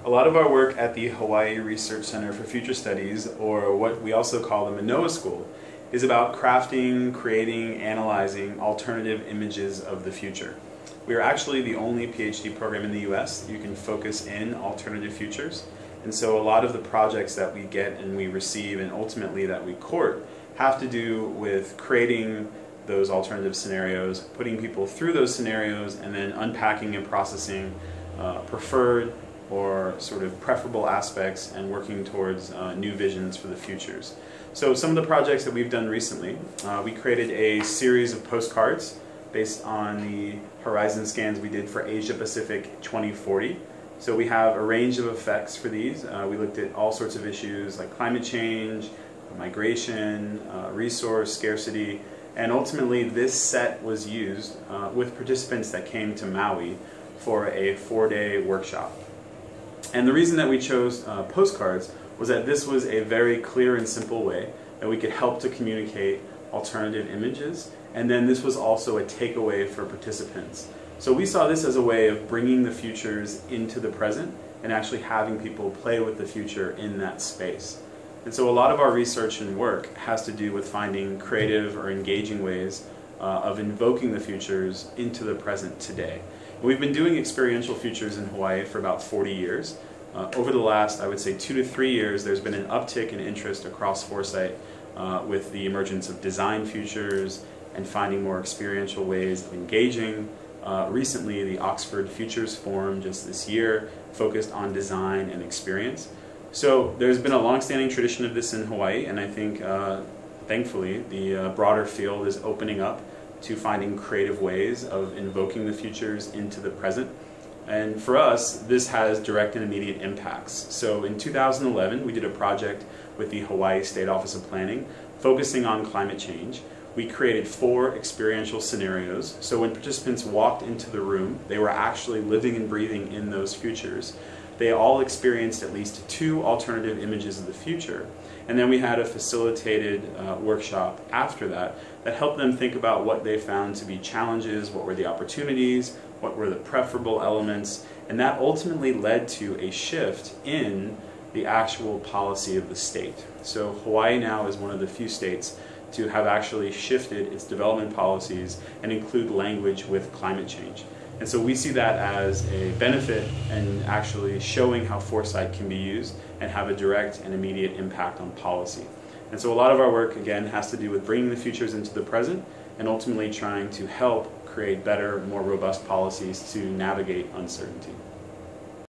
A lot of our work at the Hawaii Research Center for Future Studies, or what we also call the Manoa School, is about crafting, creating, analyzing alternative images of the future. We are actually the only PhD program in the US that you can focus in alternative futures. And so a lot of the projects that we get and we receive and ultimately that we court have to do with creating those alternative scenarios, putting people through those scenarios, and then unpacking and processing preferred or sort of preferable aspects and working towards new visions for the futures. So some of the projects that we've done recently, we created a series of postcards based on the horizon scans we did for Asia Pacific 2040. So we have a range of effects for these. We looked at all sorts of issues like climate change, migration, resource scarcity, and ultimately this set was used with participants that came to Maui for a 4-day workshop. And the reason that we chose postcards was that this was a very clear and simple way that we could help to communicate alternative images, and then this was also a takeaway for participants. So we saw this as a way of bringing the futures into the present and actually having people play with the future in that space. And so a lot of our research and work has to do with finding creative or engaging ways of invoking the futures into the present today. We've been doing experiential futures in Hawaii for about 40 years. Over the last, I would say, 2 to 3 years, there's been an uptick in interest across Foresight with the emergence of design futures and finding more experiential ways of engaging. Recently, the Oxford Futures Forum just this year focused on design and experience. So there's been a long-standing tradition of this in Hawaii, and I think, thankfully, the broader field is opening up to finding creative ways of invoking the futures into the present. And for us, this has direct and immediate impacts. So in 2011, we did a project with the Hawaii State Office of Planning focusing on climate change. We created 4 experiential scenarios. So when participants walked into the room, they were actually living and breathing in those futures. They all experienced at least 2 alternative images of the future. And then we had a facilitated workshop after that helped them think about what they found to be challenges, what were the opportunities, what were the preferable elements, and that ultimately led to a shift in the actual policy of the state. So Hawaii now is one of the few states to have actually shifted its development policies and include language with climate change. And so we see that as a benefit and actually showing how foresight can be used and have a direct and immediate impact on policy. And so a lot of our work, again, has to do with bringing the futures into the present and ultimately trying to help create better, more robust policies to navigate uncertainty.